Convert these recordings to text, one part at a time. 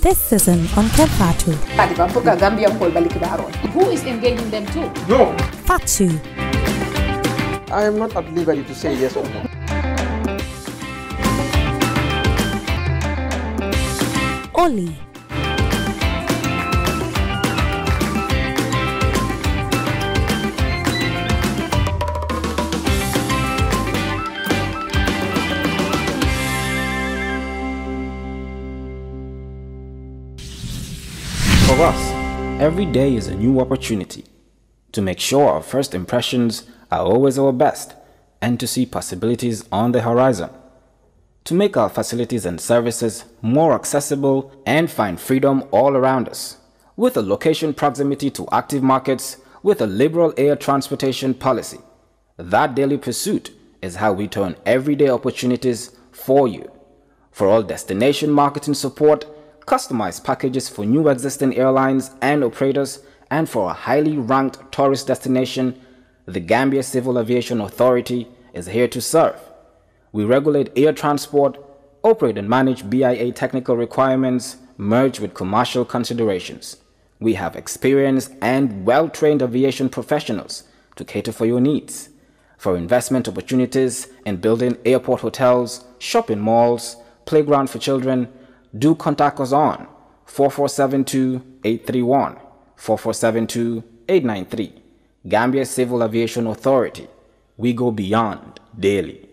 this season on Kempatu. Who is engaging them too? No. Fatu. I am not at liberty to say yes or no. Oli. For us, every day is a new opportunity to make sure our first impressions are always our best and to see possibilities on the horizon, to make our facilities and services more accessible and find freedom all around us, with a location proximity to active markets with a liberal air transportation policy. That daily pursuit is how we turn everyday opportunities for you. For all destination marketing support, customized packages for new existing airlines and operators, and for a highly ranked tourist destination, the Gambia Civil Aviation Authority is here to serve. We regulate air transport, operate and manage BIA technical requirements merged with commercial considerations. We have experienced and well-trained aviation professionals to cater for your needs. For investment opportunities in building airport hotels, shopping malls, playground for children, do contact us on 4472-831, 4472-893. Gambia Civil Aviation Authority. We go beyond daily.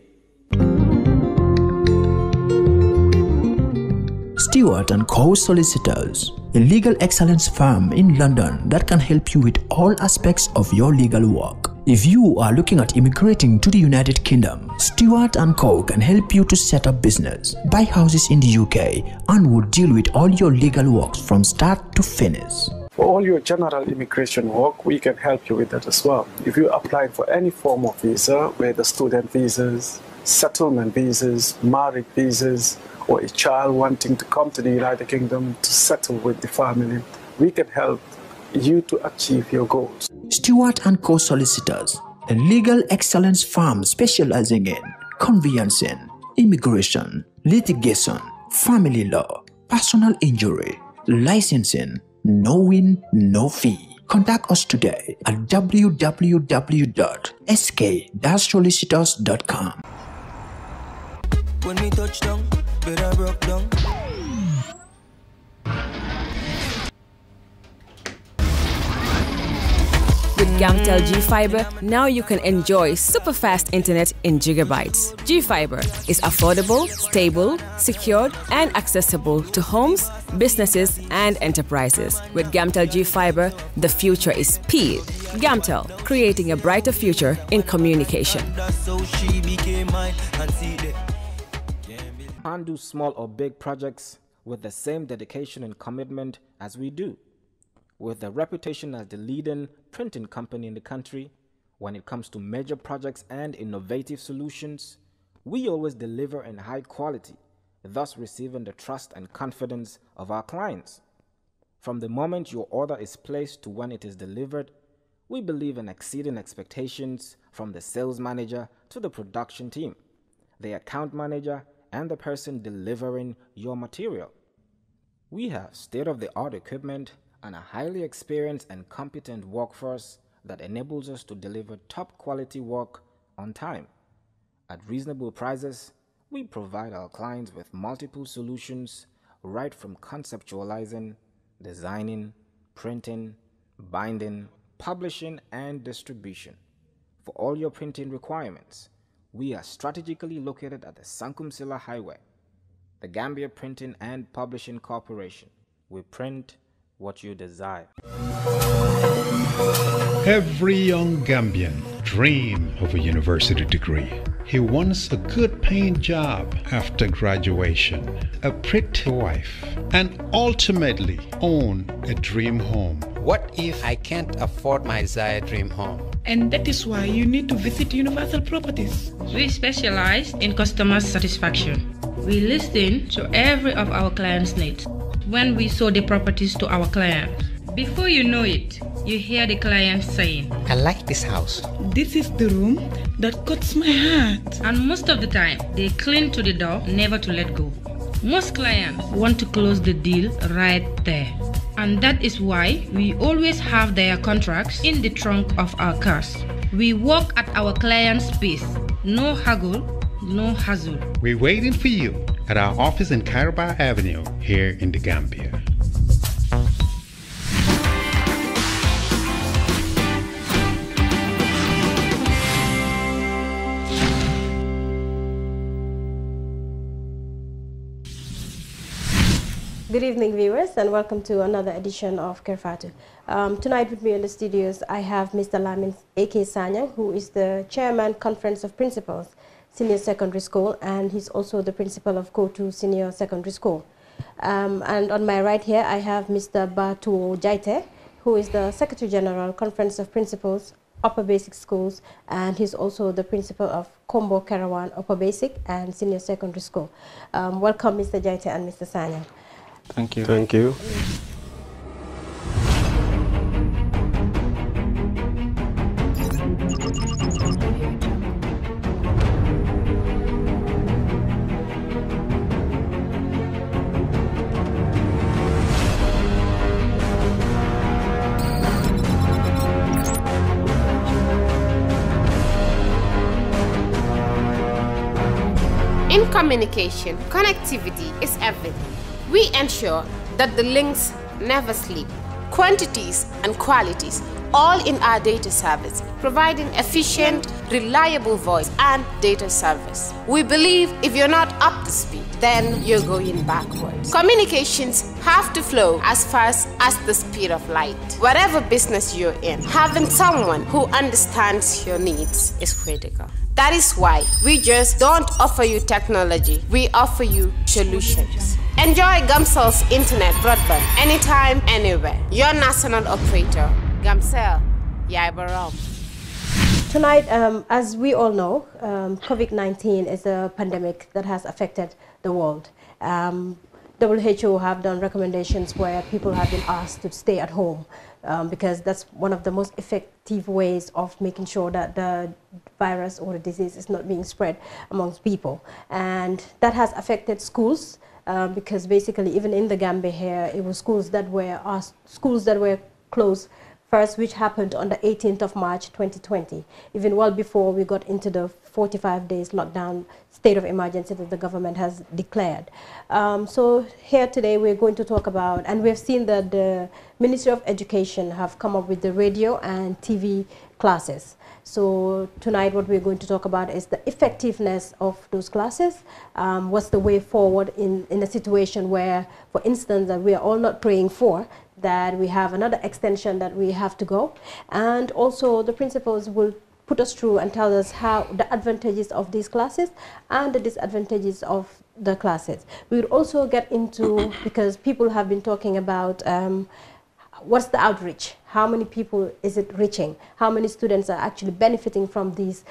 Stewart & Co. Solicitors, a legal excellence firm in London that can help you with all aspects of your legal work. If you are looking at immigrating to the United Kingdom, Stewart & Co. can help you to set up business, buy houses in the UK, and will deal with all your legal works from start to finish. For all your general immigration work, we can help you with that as well. If you're applying for any form of visa, whether student visas, settlement visas, marriage visas, or a child wanting to come to the United Kingdom to settle with the family, we can help you to achieve your goals. Stewart & Co. Solicitors, a legal excellence firm specializing in conveyancing, immigration, litigation, family law, personal injury, licensing, no win, no fee. Contact us today at www.sk-solicitors.com. When we touch down, better broke down. With Gamtel G-Fiber, now you can enjoy super fast internet in gigabytes. G-Fiber is affordable, stable, secured, and accessible to homes, businesses, and enterprises. With Gamtel G-Fiber, the future is speed. Gamtel, creating a brighter future in communication. Can't do small or big projects with the same dedication and commitment as we do. With a reputation as the leading printing company in the country, when it comes to major projects and innovative solutions, we always deliver in high quality, thus receiving the trust and confidence of our clients. From the moment your order is placed to when it is delivered, we believe in exceeding expectations from the sales manager to the production team, the account manager, and the person delivering your material. We have state-of-the-art equipment and a highly experienced and competent workforce that enables us to deliver top quality work on time. At reasonable prices, we provide our clients with multiple solutions right from conceptualizing, designing, printing, binding, publishing, and distribution. For all your printing requirements, we are strategically located at the Sankumsila Highway, the Gambia Printing and Publishing Corporation. We print what you desire. Every young Gambian dreams of a university degree. He wants a good paying job after graduation, a pretty wife, and ultimately own a dream home. What if I can't afford my desired dream home? And that is why you need to visit Universal Properties. We specialize in customer satisfaction. We listen to every of our clients' needs when we show the properties to our clients. Before you know it, you hear the client saying, I like this house. This is the room that cuts my heart. And most of the time, they cling to the door, never to let go. Most clients want to close the deal right there. And that is why we always have their contracts in the trunk of our cars. We work at our client's pace. No haggle, no hassle. We're waiting for you at our office in Caraba Avenue here in the Gambia. Good evening, viewers, and welcome to another edition of Kerfatu. Tonight with me in the studios, I have Mr. Lamin A.K. Sanyang, who is the Chairman, Conference of Principals, Senior Secondary School, and he's also the Principal of Kotu Senior Secondary School. And on my right here, I have Mr. Batu Jaite, who is the Secretary General, Conference of Principals, Upper Basic Schools, and he's also the Principal of Kombo Karawan Upper Basic and Senior Secondary School. Welcome, Mr. Jaite and Mr. Sanyang. Thank you. Thank you. In communication, connectivity is everything. We ensure that the links never sleep. Quantities and qualities, all in our data service, providing efficient, reliable voice and data service. We believe if you're not up to speed, then you're going backwards. Communications have to flow as fast as the speed of light. Whatever business you're in, having someone who understands your needs is critical. That is why we just don't offer you technology, we offer you solutions. Enjoy Gamcel's internet broadband anytime, anywhere. Your national operator, Gamcel, Yaibaram. Tonight, as we all know, COVID-19 is a pandemic that has affected the world. WHO have done recommendations where people have been asked to stay at home because that's one of the most effective ways of making sure that the virus or the disease is not being spread amongst people. And that has affected schools because basically even in the Gambia here, it was schools that were closed first, which happened on the 18th of March 2020, even well before we got into the 45 days lockdown state of emergency that the government has declared. So here today we're going to talk about, and we've seen that the Ministry of Education have come up with the radio and TV classes. So tonight what we're going to talk about is the effectiveness of those classes. What's the way forward in a situation where, for instance, that we are all not praying for, that we have another extension that we have to go. And also the principals will put us through and tell us how the advantages of these classes and the disadvantages of the classes. We will also get into, because people have been talking about what's the outreach? How many people is it reaching? How many students are actually benefiting from these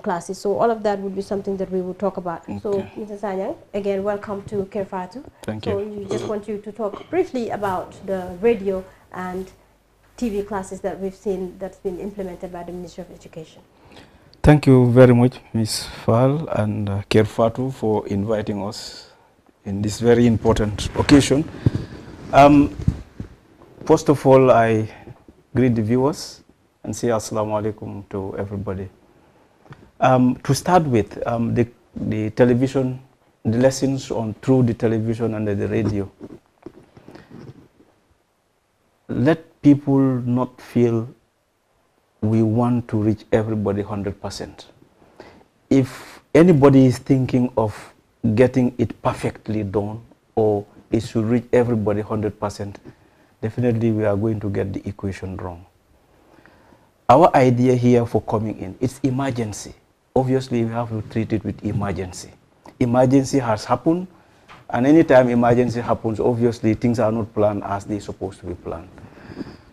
classes? So all of that would be something that we will talk about. Okay. So Mr. Sanyang, again, welcome to Kerfatu. Thank you. So we just want you to talk briefly about the radio and TV classes that we've seen that's been implemented by the Ministry of Education. Thank you very much, Ms. Fall and Kerfatu, for inviting us in this very important occasion. First of all, I greet the viewers and say assalamu alaikum to everybody. To start with, the television, the lessons through the television and the radio. Let people not feel we want to reach everybody 100%. If anybody is thinking of getting it perfectly done or it should reach everybody 100%, definitely we are going to get the equation wrong. Our idea here for coming in, it's emergency. Obviously, we have to treat it with emergency. Emergency has happened, and anytime emergency happens, obviously things are not planned as they're supposed to be planned.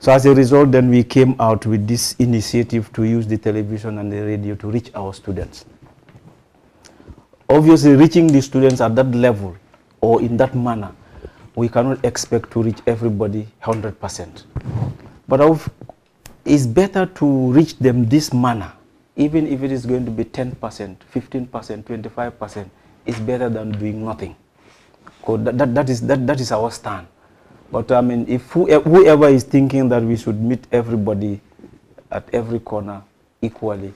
So as a result, then we came out with this initiative to use the television and the radio to reach our students. Obviously, reaching the students at that level or in that manner, we cannot expect to reach everybody 100%. But it's better to reach them this manner, even if it is going to be 10%, 15%, 25%, it's better than doing nothing. Because that is our stand. But I mean, if whoever is thinking that we should meet everybody at every corner equally,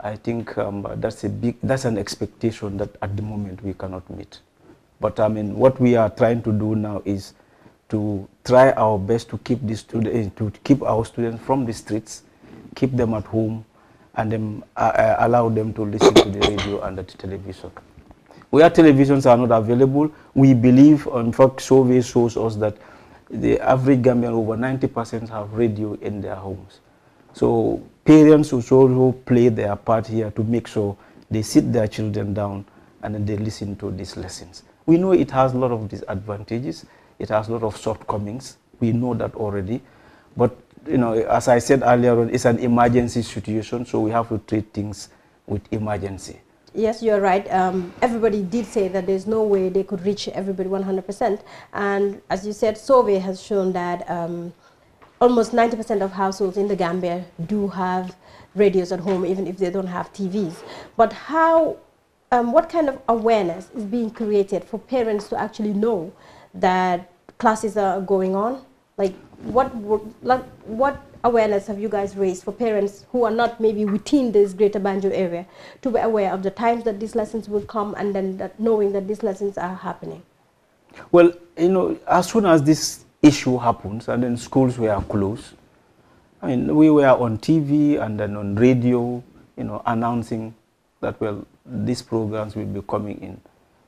I think that's an expectation that at the moment we cannot meet. But I mean, what we are trying to do now is to try our best to keep our students from the streets, keep them at home, and then allow them to listen to the radio and the television. Where televisions are not available, we believe, in fact, survey shows us that the average Gambian, over 90% have radio in their homes. So parents should also play their part here to make sure they sit their children down and then they listen to these lessons. We know it has a lot of disadvantages. It has a lot of shortcomings. We know that already. But, you know, as I said earlier on, it's an emergency situation, so we have to treat things with emergency. Yes, you're right. Everybody did say that there's no way they could reach everybody 100%. And as you said, survey has shown that almost 90% of households in the Gambia do have radios at home, even if they don't have TVs. But how, what kind of awareness is being created for parents to actually know that classes are going on? Like, what awareness have you guys raised for parents who are not maybe within this greater Banjul area to be aware of the times that these lessons will come and then knowing that these lessons are happening? Well, you know, as soon as this issue happens and then schools were closed, I mean, we were on TV and then on radio, you know, announcing that, well, these programs will be coming in.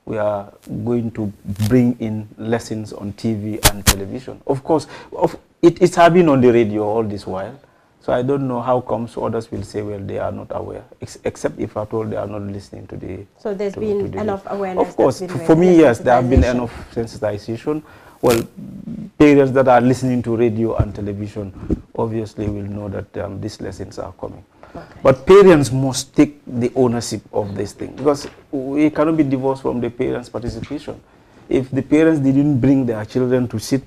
We are going to bring in lessons on TV and television. Of course, it's been on the radio all this while. So I don't know how comes others will say, well, they are not aware, except if at all they are not listening to the... So there's been enough awareness? Of course, for me, yes, there have been enough sensitization. Well, parents that are listening to radio and television obviously will know that these lessons are coming. Okay. But parents must take the ownership of this thing, because we cannot be divorced from the parents' participation. If the parents didn't bring their children to sit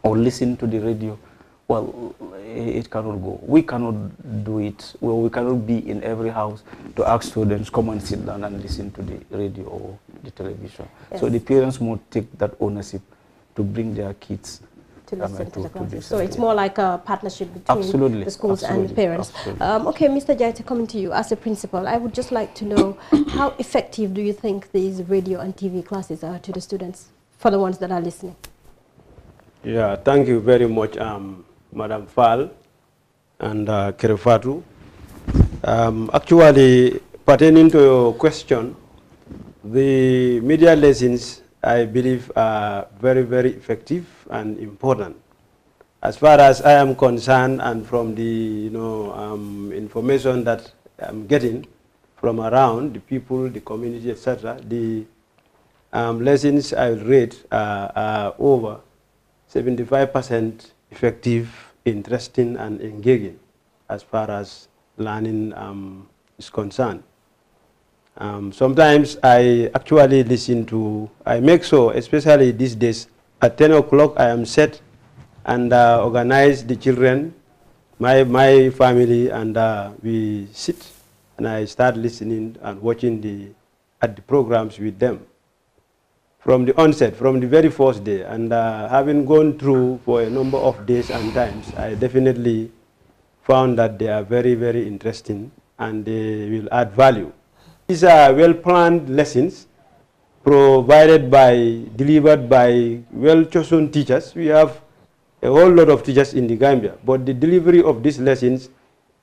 or listen to the radio, well, it cannot go. We cannot do it. Well, we cannot be in every house to ask students, come and sit down and listen to the radio or the television. Yes. So the parents must take that ownership to bring their kids to listen to the classes. So it's more like a partnership between the schools and the parents. Okay, Mr. Jaita, coming to you as a principal, I would just like to know how effective do you think these radio and TV classes are to the students, for the ones that are listening? Yeah, thank you very much, Madam Fall and Kerefatu. Actually, pertaining to your question, the media lessons, I believe, are very, very effective and important. As far as I am concerned, and from the information that I'm getting from around the people, the community, etc., the lessons I read are over 75% effective, interesting, and engaging as far as learning is concerned. Sometimes I actually listen to, I make sure, especially these days, at 10 o'clock I am set and organize the children, my family, and we sit and I start listening and watching the programs with them from the onset, from the very first day. And having gone through for a number of days and times, I definitely found that they are very, very interesting and they will add value. These are well-planned lessons delivered by well-chosen teachers. We have a whole lot of teachers in the Gambia, but the delivery of these lessons,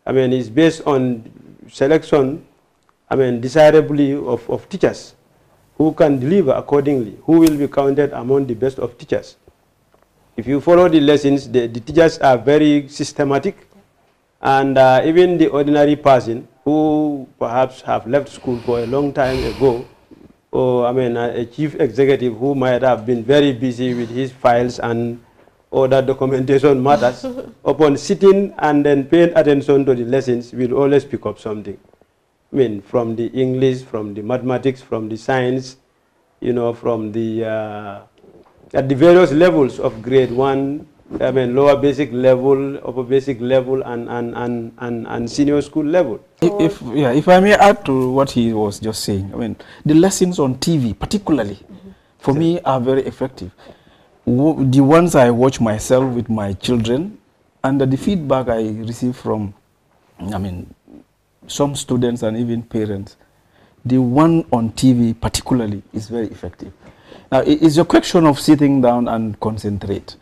I mean, is based on selection, I mean, desirably of teachers who can deliver accordingly, who will be counted among the best of teachers. If you follow the lessons, the teachers are very systematic, and even the ordinary person who perhaps have left school for a long time ago, or I mean a chief executive who might have been very busy with his files and other documentation matters, upon sitting and then paying attention to the lessons, will always pick up something. I mean, from the English, from the mathematics, from the science, you know, from the at the various levels of grade 1, I mean, lower basic level, upper basic level, and senior school level. If I may add to what he was just saying, I mean, the lessons on TV, particularly for me, are very effective. The ones I watch myself with my children, and the feedback I receive from, I mean, some students and even parents, the one on TV particularly is very effective. Now, it's a question of sitting down and concentrate.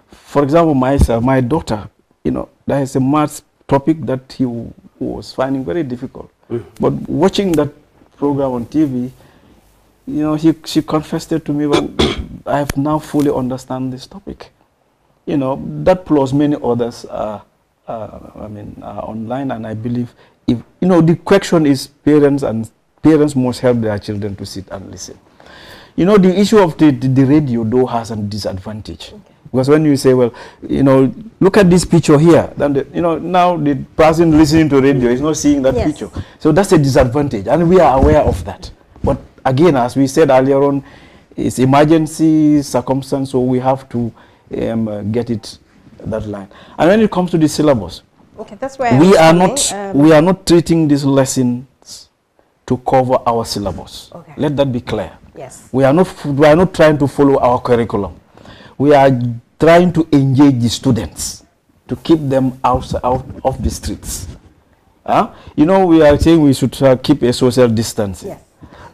For example, myself, my daughter, you know, there is a maths topic that he was finding very difficult. But watching that program on TV, you know, she confessed it to me, well, I have now fully understand this topic. You know, that plus many others are online, and I believe, if, you know, the question is parents must help their children to sit and listen. You know, the issue of the radio, though, has a disadvantage. Okay. Because when you say, well, you know, look at this picture here, then you know, now the person listening to radio is not seeing that picture. So that's a disadvantage, and we are aware of that. But again, as we said earlier on, it's emergency circumstance, so we have to get it that line. And when it comes to the syllabus, okay, that's where we are not treating these lessons to cover our syllabus. Okay. Let that be clear. Yes. We are not trying to follow our curriculum. We are trying to engage the students, to keep them out of the streets. You know, we are saying we should keep a social distance. Yes.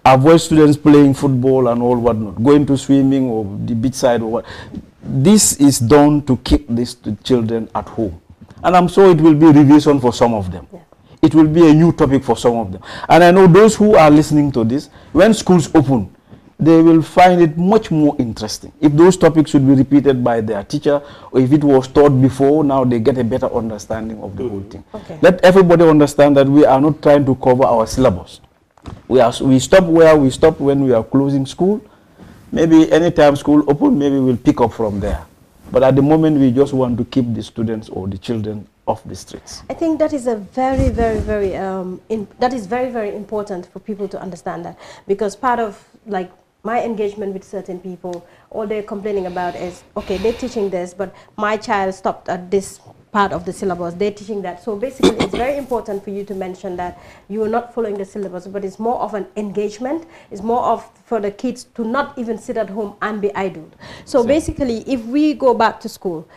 Avoid students playing football and all whatnot, going to swimming or the beachside or what. This is done to keep these children at home. And I'm sure it will be revision for some of them. Yeah. It will be a new topic for some of them. And I know those who are listening to this, when schools open, they will find it much more interesting. If those topics should be repeated by their teacher, or if it was taught before, now they get a better understanding of the whole thing. Okay. Let everybody understand that we are not trying to cover our syllabus. We stop where we stop when we are closing school. Maybe anytime school open, maybe we'll pick up from there. But at the moment, we just want to keep the students or the children off the streets. I think that is a very, very important for people to understand that, because part of like my engagement with certain people, all they're complaining about is, okay, they're teaching this, but my child stopped at this part of the syllabus, they're teaching that. So basically, it's very important for you to mention that you are not following the syllabus, but it's more of an engagement. It's more of for the kids to not even sit at home and be idle. So basically, if we go back to school,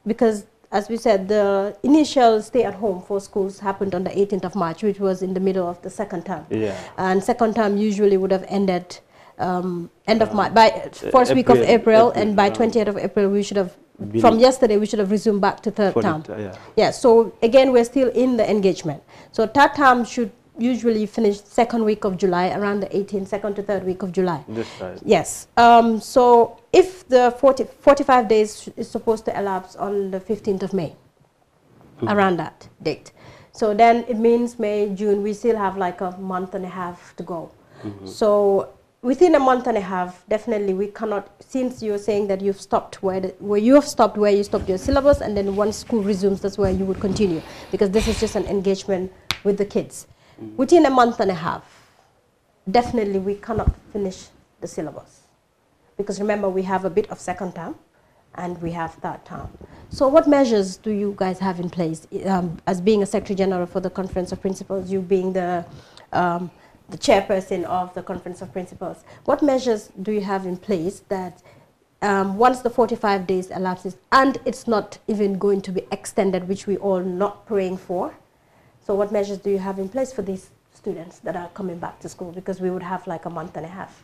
because as we said, the initial stay at home for schools happened on the 18th of March, which was in the middle of the second term. Yeah. And second term usually would have ended end of March, by first week of April, and by 20th of April we should have, from yesterday we should have resumed back to third term. Yeah, so again we're still in the engagement. So third term should usually finish second week of July, around the 18th, second to third week of July. That's right. Yes. So if the 45 days is supposed to elapse on the 15th of May, around that date. So then it means May, June, we still have like a month and a half to go. So within a month and a half, definitely we cannot, since you're saying that you've stopped where you stopped your syllabus, and then once school resumes, that's where you would continue, because this is just an engagement with the kids. Within a month and a half, definitely we cannot finish the syllabus, because remember, we have a bit of second term and we have third term. So what measures do you guys have in place, as being a Secretary General for the Conference of Principals, you being the chairperson of the Conference of Principals? What measures do you have in place that once the 45 days elapses, and it's not even going to be extended, which we all not praying for, so what measures do you have in place for these students that are coming back to school? Because we would have like a month and a half.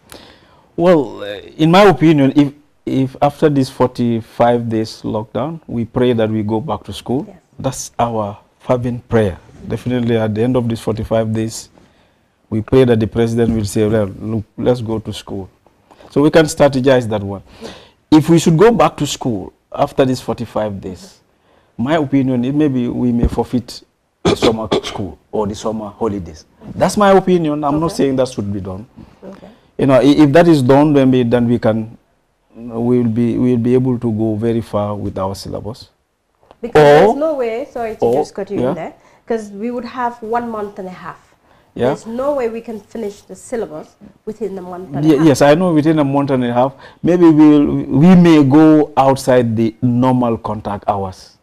Well, in my opinion, if after this 45 days lockdown, we pray that we go back to school, yes, that's our fervent prayer. Definitely at the end of these 45 days, we pray that the president will say, well, look, let's go to school. So we can strategize that one. If we should go back to school after these 45 days, my opinion is maybe we may forfeit the summer school or the summer holidays. That's my opinion. I'm not saying that should be done. You know, if that is done, then we can, we'll be able to go very far with our syllabus. Because there's no way, sorry to just cut you in there, because we would have 1 month and a half. Yeah. There's no way we can finish the syllabus within a month and a half. Yes, I know within a month and a half. Maybe we may go outside the normal contact hours.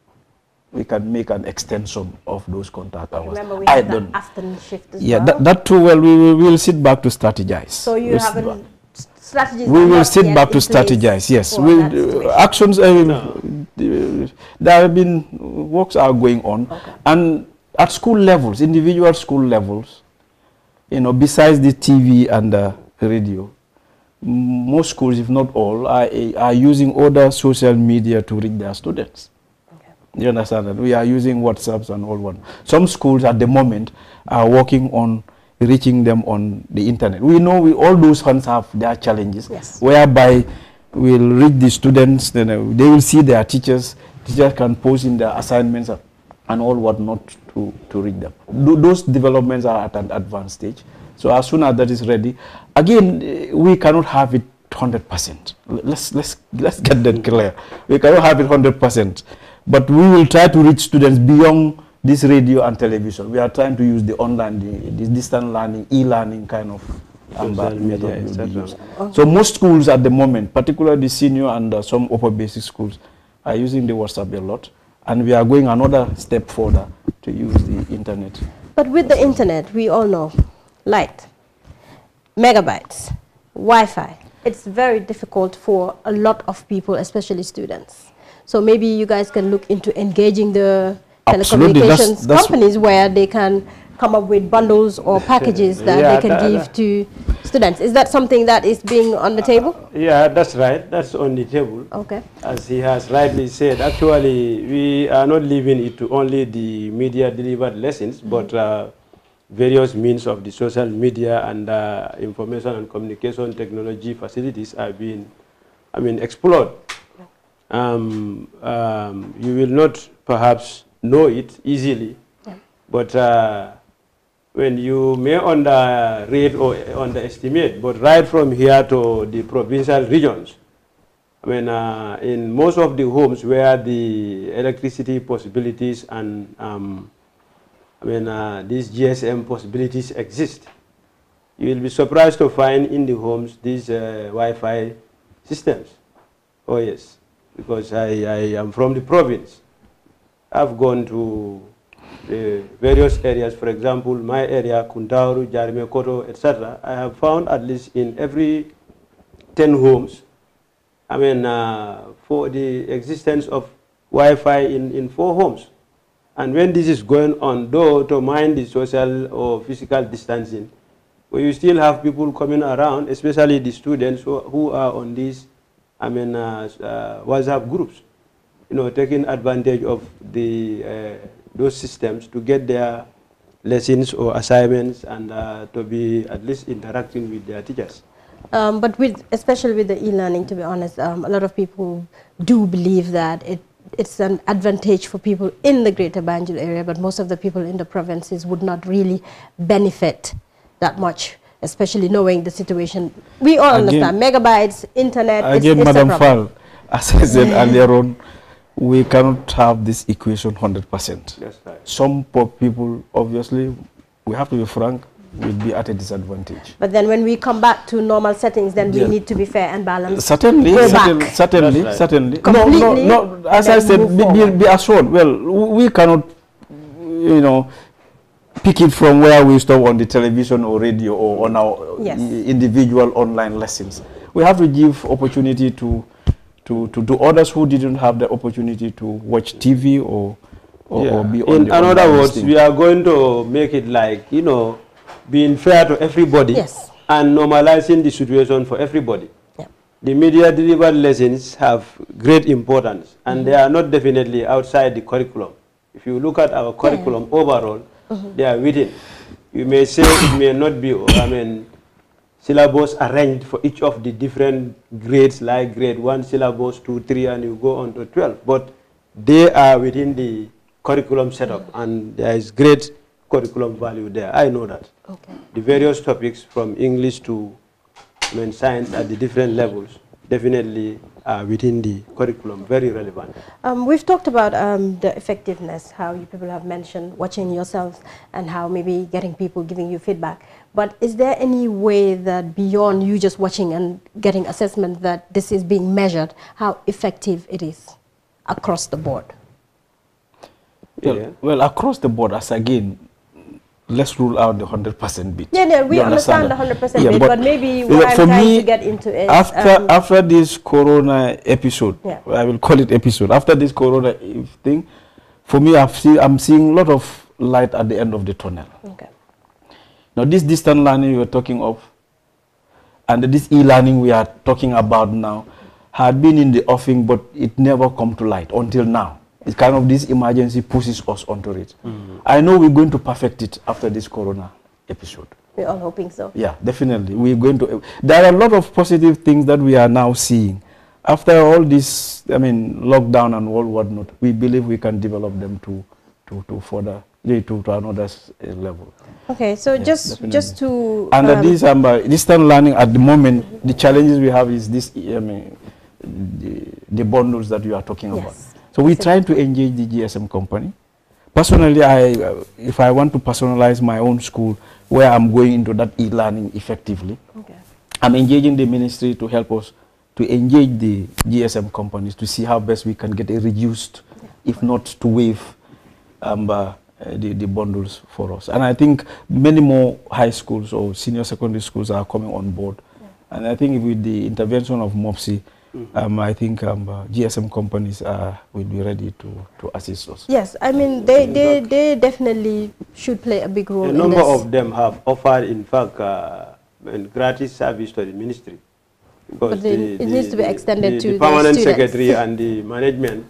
We can make an extension of those contact hours. Remember, we have that afternoon shift as well. Yeah, that too, well, we will sit back to strategize. So you haven't strategies we are will not sit yet back to in place strategize. Yes, for we that situation? actions. There have been works are going on, and at school levels, individual school levels, you know, besides the TV and the radio, most schools, if not all, are using other social media to reach their students. You understand that? We are using WhatsApps and all one. Some schools at the moment are working on reaching them on the internet. We know all those funds have their challenges, whereby we'll reach the students, then they will see their teachers. Teachers can post in their assignments and all whatnot to reach them. Those developments are at an advanced stage. So as soon as that is ready, again, we cannot have it 100%. Let's get that clear. We cannot have it 100%. But we will try to reach students beyond this radio and television. We are trying to use the online, the distant learning, e-learning kind of media, etc. So most schools at the moment, particularly the senior and some upper basic schools, are using the WhatsApp a lot. And we are going another step further to use the internet. But with the internet, we all know, light, megabytes, Wi-Fi, it's very difficult for a lot of people, especially students. So maybe you guys can look into engaging the telecommunications companies where they can come up with bundles or packages that they can give to students. Is that something that is being on the table? Yeah, that's right. That's on the table. Okay. As he has rightly said, actually, we are not leaving it to only the media delivered lessons, but various means of the social media and information and communication technology facilities are being, explored. You will not perhaps know it easily, but when you may underrate or underestimate, but right from here to the provincial regions, in most of the homes where the electricity possibilities and these GSM possibilities exist, you will be surprised to find in the homes these Wi-Fi systems. Oh yes. Because I am from the province. I've gone to various areas, for example, my area, Kuntauru, Jarime, Koto, etc. I have found at least in every 10 homes, for the existence of Wi-Fi in 4 homes. And when this is going on, though, to mind the social or physical distancing, where you still have people coming around, especially the students who are on these WhatsApp groups, taking advantage of those systems to get their lessons or assignments and to be at least interacting with their teachers. But especially with the e-learning, to be honest, a lot of people do believe that it's an advantage for people in the Greater Banjul area, but most of the people in the provinces would not really benefit that much, especially knowing the situation. We all understand megabytes, internet. Again, Madam Fall, as I said earlier on, we cannot have this equation 100%. That's right. Some poor people, obviously, we have to be frank, will be at a disadvantage. But then when we come back to normal settings, then we need to be fair and balanced. Certainly, certainly. No, as I said, be assured. Well, we cannot, pick it from where we stop on the television or radio or on our individual online lessons. We have to give opportunity to others who didn't have the opportunity to watch TV or be on. In other words, we are going to make it like, being fair to everybody and normalizing the situation for everybody. The media delivered lessons have great importance and they are not definitely outside the curriculum. If you look at our curriculum overall, they are within. You may say it may not be, syllabus arranged for each of the different grades, like grade 1 syllabus, 2, 3, and you go on to 12. But they are within the curriculum setup, and there is great curriculum value there. I know that. Okay. The various topics from English to science at the different levels definitely are within the curriculum, very relevant. We've talked about the effectiveness, how you people have mentioned watching yourselves and how maybe getting people giving you feedback. But is there any way that beyond you just watching and getting assessment that this is being measured, how effective it is across the board? Well, across the board, as again, let's rule out the 100% bit. Yeah, we understand the 100% bit, but maybe what I'm trying to get into is after this Corona episode, I will call it episode. After this Corona thing, for me, I'm seeing a lot of light at the end of the tunnel. Okay. Now, this distant learning we were talking of, and this e-learning we are talking about now, had been in the offing, but it never come to light until now. It's kind of this emergency pushes us onto it. I know we're going to perfect it after this Corona episode. We're all hoping so. Yeah, definitely. We're going to. There are a lot of positive things that we are now seeing. After all this, I mean, lockdown and all whatnot, we believe we can develop them to further, to another level. Okay, so yes, just to under this distant learning at the moment, the challenges we have is this. I mean, the bundles that you are talking about. So we try to engage the GSM company. Personally, if I want to personalize my own school, where I'm going into that e-learning effectively, I'm engaging the ministry to help us to engage the GSM companies to see how best we can get a reduced, if not to waive, the bundles for us. And I think many more high schools or senior secondary schools are coming on board. And I think with the intervention of MOPSI, I think GSM companies will be ready to assist us. Yes, I mean, they definitely should play a big role in this. A number of them have offered, in fact, gratis service to the ministry. Because it needs to be extended to the permanent secretary and the management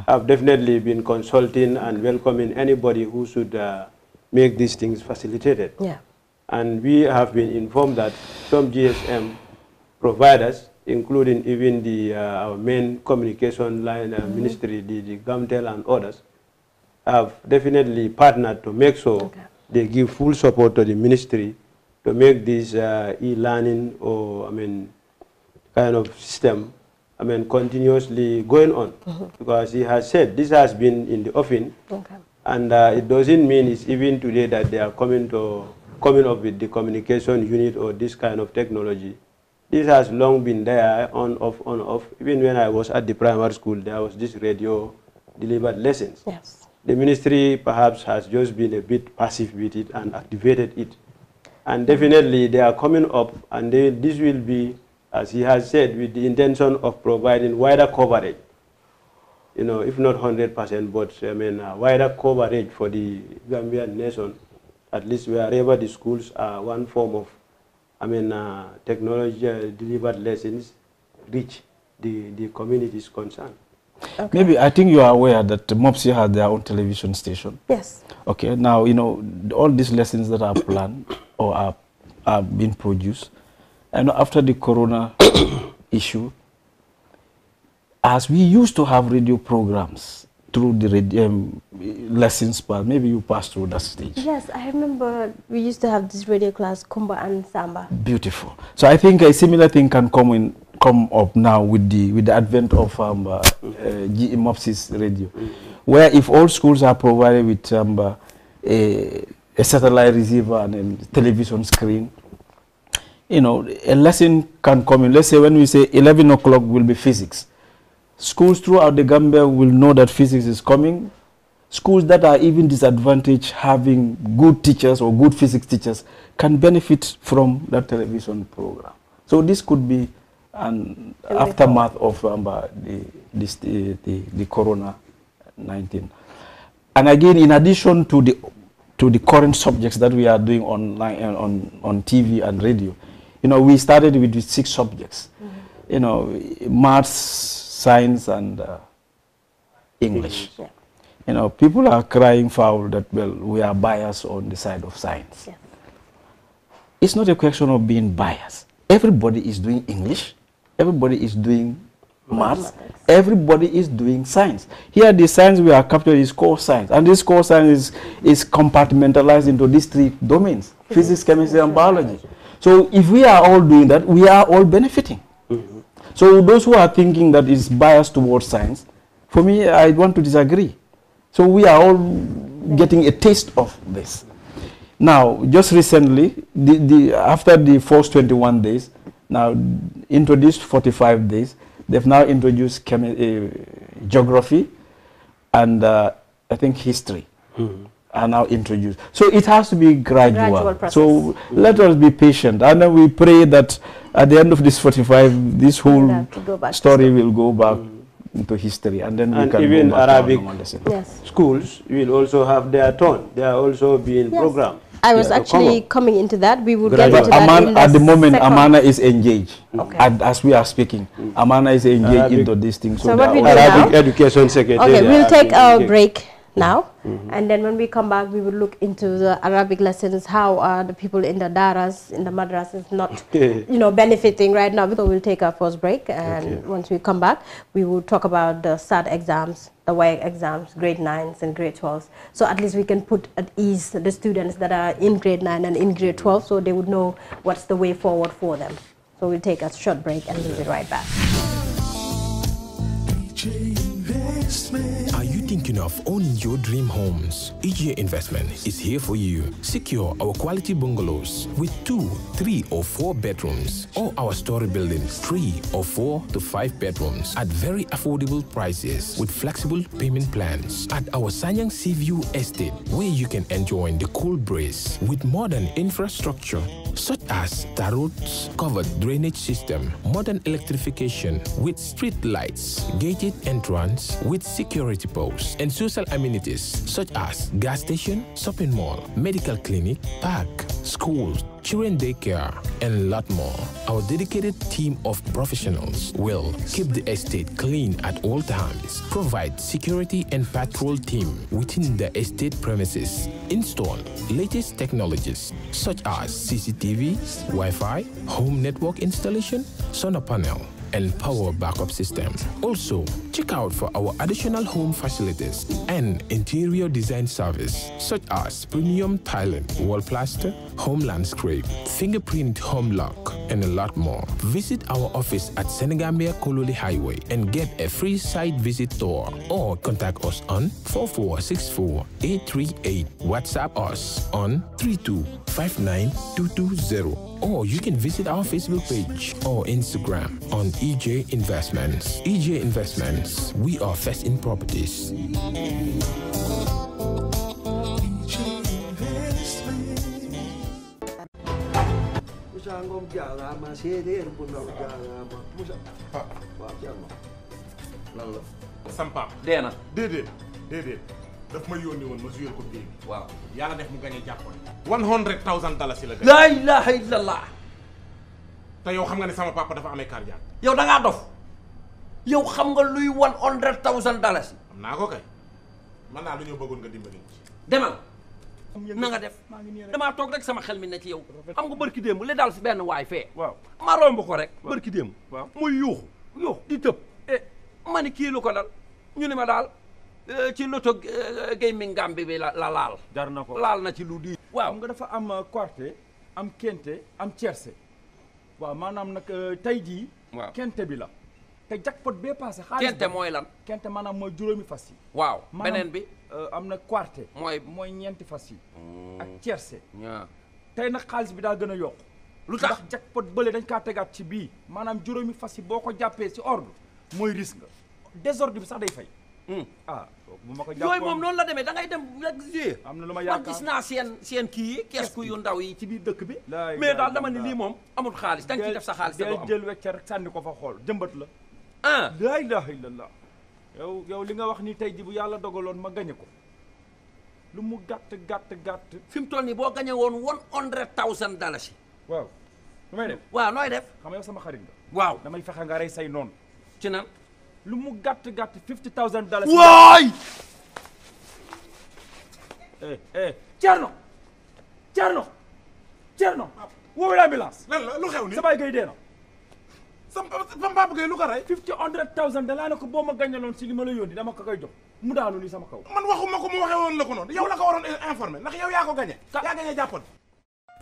have definitely been consulting and welcoming anybody who should make these things facilitated. Yeah. And we have been informed that some GSM providers, including even our main communication line ministry, the GAMTEL and others, have definitely partnered to make sure they give full support to the ministry to make this e-learning or, I mean, kind of system, I mean, continuously going on. Because he has said this has been in the offing, and it doesn't mean it's even today that they are coming up with the communication unit or this kind of technology. This has long been there, on, off, on, off. Even when I was at the primary school, there was this radio delivered lessons. Yes. The ministry perhaps has just been a bit passive with it and activated it. And definitely they are coming up, and this will be, as he has said, with the intention of providing wider coverage. You know, if not 100%, but I mean, wider coverage for the Gambian nation, at least wherever the schools are one form of, I mean, technology-delivered lessons reach the communities concerned. Okay. Maybe, I think you are aware that MOPSI has their own television station. Yes. Okay, now, you know, all these lessons that are planned or are being produced, and after the Corona issue, as we used to have radio programs through the lessons part, maybe you passed through that stage. Yes, I remember we used to have this radio class, Kumba and Samba. Beautiful. So I think a similar thing can come up now with the advent of MOPSI's radio, where if all schools are provided with a satellite receiver and a television screen, you know, a lesson can come in. Let's say when we say 11 o'clock will be physics. Schools throughout the Gambia will know that physics is coming. Schools that are even disadvantaged having good teachers or good physics teachers can benefit from that television program. So this could be an aftermath of the Corona-19. And again, in addition to the current subjects that we are doing online on TV and radio, you know, we started with 6 subjects. You know, maths, science, and English. Yeah. You know, people are crying foul that, well, we are biased on the side of science. Yeah. It's not a question of being biased. Everybody is doing English. Everybody is doing maths. Everybody is doing science. Here, the science we are capturing is core science. And this core science is compartmentalized into these 3 domains: physics, chemistry, and biology. So if we are all doing that, we are all benefiting. So those who are thinking that it's biased towards science, for me, I want to disagree. So we are all getting a taste of this. Now, just recently, after the first 21 days, now introduced 45 days, they've now introduced geography and I think history are now introduced. So it has to be gradual. process. So let us be patient, and then we pray that at the end of this 45, this whole story will go back into history, and then we can even go back Arabic to schools will also have their turn. They are also being programmed. I was actually coming into that. We will get into that in at the moment, second. Amana is engaged. As we are speaking, Amana is engaged into these things. So what we do Arabic now, Education Secretary. okay, we'll take our break now, and then when we come back, we will look into the Arabic lessons. How are the people in the daras, in the madrasas, not, benefiting right now? Because we'll take our first break, and once we come back, we will talk about the SAT exams, the WAEC exams, grade 9s and grade 12s. So at least we can put at ease the students that are in grade 9 and in grade 12, so they would know what's the way forward for them. So we'll take a short break and we'll be right back. Are you thinking of owning your dream homes? EJ Investment is here for you. Secure our quality bungalows with 2, 3 or 4 bedrooms, or our story buildings 3 or 4 to 5 bedrooms at very affordable prices with flexible payment plans at our Sanyang Seaview Estate, where you can enjoy the cool breeze with modern infrastructure such as tar roads, covered drainage system, modern electrification with street lights, gated entrance with security posts, and social amenities such as gas station, shopping mall, medical clinic, park, schools, children daycare, and a lot more. Our dedicated team of professionals will keep the estate clean at all times, provide security and patrol team within the estate premises, install latest technologies such as CCTV, Wi-Fi, home network installation, solar panel, and power backup system. Also, check out for our additional home facilities and interior design service such as premium tiling, wall plaster, home landscape, fingerprint home lock, and a lot more. Visit our office at Senegambia Kololi Highway and get a free site visit tour, or contact us on 4464-838. WhatsApp us on 3259220, or you can visit our Facebook page or Instagram on EJ Investments. EJ Investments, we are first in properties. Sampam deena déedéet daf ma yónni woon ma joué ko bii waaw yàlla def mu gagné jàppoon $100,000 la gagné. la ilaha illallah. te yow xam nga ne sama papa dafa amee cardiaque. yow da ngaa dof yow xam nga luy $100,000. am naa ko kay man naa lu ñu bëggoon nga dimbali ci. demal na nga def damaa toog rek sama xel mi ne ci yow xam nga bërki démb li daal si benn waay fee. waaw ma romb ko rek. bërki démb. waaw muy yuuxu di tëb. ma ni kii lu ko dal ñu ni ma daal ci loto gaming Gambie bi la laal. jar na ko laal na ci lu di. waaw nga dafa am quarté am kente am tiercé waaw maanaam nag tey jii. waaw kente bi la. te jackpot bee passé. xaalis kente mooy lan. kente maanaam mooy juróomi fas yi. waaw beneen bi. am na quarté. mooy ñeenti fas yi. ak tiercé. tey nag xaalis bi daa gën a yokk. lu tax ndax jackpot bële dañ kaa tegaat ci bii. maanaam juróomi fas yi boo ko jàppee ci ordre mooy risque nga désordre bi sax day fay. bu ma ko jàppoon yooyu moom noonu la demee da ngay dem rek jouer. am na lu ma yaakaar man gis naa seen kii yi kees yu ndaw yi ci biir dëkk bi. mais daal dama ni lii moom amul xaalis da nga ciy def sa xaalis. da doo am jël wecce rek sànni ko fa xool jëmbat la. la ilaha illallah. yow li nga wax ni tey ji bu yàlla dogaloon ma gañe ko lu mu gàtt. fi mu toll nii boo gañe woon $100,000. waaw lu may def. waaw nooy def. xam nga yow sama xarit nga. waaw damay fexe nga rey say noonu. ci nan. lu mu gàtt $50,000. waay. Thierno. woowee ambulance. lan la lu xew nii. sa baay gay dee na. sama papa gay lu ko rey. $100,000 danaa ne ko boo ma gàññaloon si li ma la yónni dama ko koy jox mu daanu ni sama kaw. man waxuma ko mu waxee woon la ko noonu yow la ko waroon informer ndax yow yaa ko gagné. yaa gagné jàppoon.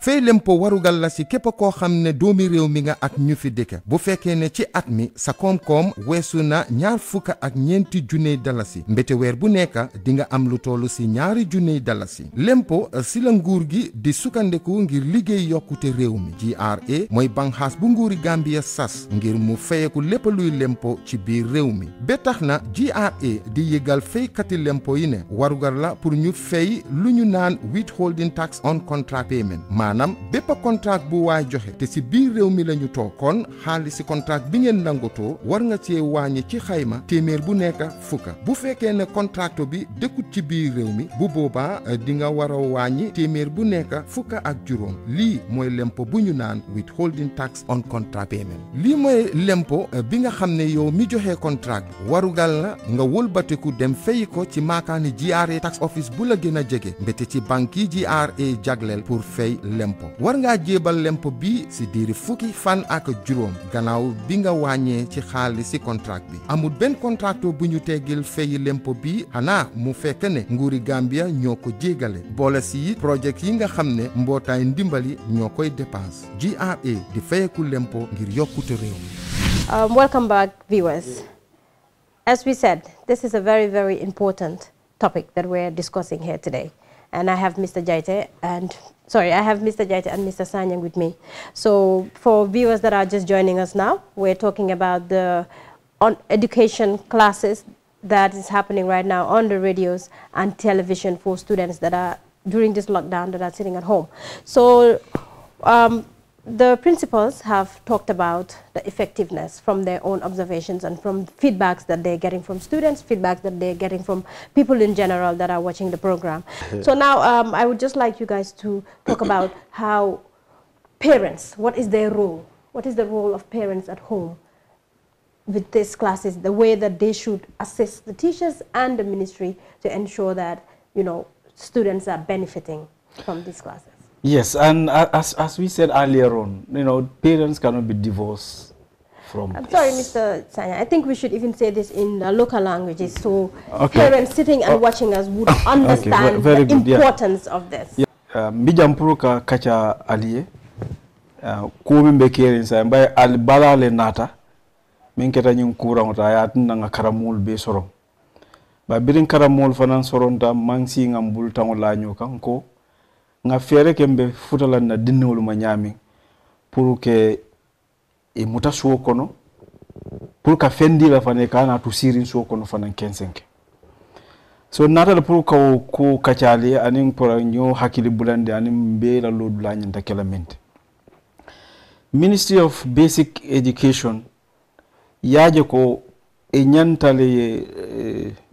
fay lempo warugal la si képp koo xam ne doomi réew mi nga ak ñu fi dëkk bu fekkee ne ci at mi sa koom-koom weesu na $2,400 dalasi mbete weer bu nekk di nga am lu tollu si $2,000 dalasi lempo si la nguur gi di sukkandeku ngir liggéey yokkute réew mi GRA mooy banxaas bu nguuri Gambia sas ngir mu fayeku lépp luy lempo ci biir réew mi ba tax na GRA di yëgal faykati lempo yi ne warugar la pour ñu fay lu ñu naan withholding tax on contract payment maanaam bépp contract bu waay joxe te si biir réew mi la ñu toog kon xaalis si contract bi ngeen nangotoo war nga cee wàññi ci xayma téeméer bu nekk fukka bu fekkee ne contracto bi dëkkut ci biir réew mi bu boobaa di nga war a wàññi téeméer bu nekk fukka ak juróom lii mooy lempo bu ñu naan withholding tax on contract payment lii mooy lempo bi nga xam ne yow mi joxe contract warugal la nga wëlbatiku dem fay ko ci maakaani GRA tax office bu la gën a jege mbete ci banque yi GRA jagleel pour fay lempo war ngaa jébal lempo bi si diiri fukki fan ak juróom gannaaw bi nga wàññee ci xaalis si contract bi amul benn contracto bu ñu teggil fay lempo bi xanaa mu fekk ne nguuri Gambia ñoo ko jégale boole si projet yi nga xam ne mbootaay ndimbali ñoo koy dépense GRA di fayeku lempo ngir yokkute réew mi. Welcome back, viewers. As we said, this is a very, very important topic that we're discussing here today. And I have Mr. Jaite and Mr. Sanyang with me. So for viewers that are just joining us now, we're talking about the education classes that is happening right now on the radios and television for students that are during this lockdown that are sitting at home. So the principals have talked about the effectiveness from their own observations and from feedbacks that they're getting from students, feedbacks that they're getting from people in general that are watching the program. So now I would just like you guys to talk about how parents, what is their role? What is the role of parents at home with these classes, the way that they should assist the teachers and the ministry to ensure that, you know, students are benefiting from these classes? Yes, and as we said earlier on, you know, parents cannot be divorced from I'm sorry, Mr. Sanya. I think we should even say this in local languages so parents sitting and watching us would understand the importance of this. Mbijam ka kacha aliye kumi mbekeri sa mbaye albala le nata minketa nyun kura ngota ya tinda nga karamul be sorom ba birin karamul fanan soronta mangsi ngambul tango la nyoka ko nga fere kembe futala na dinolu manyami pour que e muta suo kono pour ka fendi la fane kana tu sirin suo kono fanan 15 so nata pour ka ko kachali anin pour nyo hakili bulande anin be la lodu la nyanta kelamente. Ministry of Basic Education yaje ko e nyantale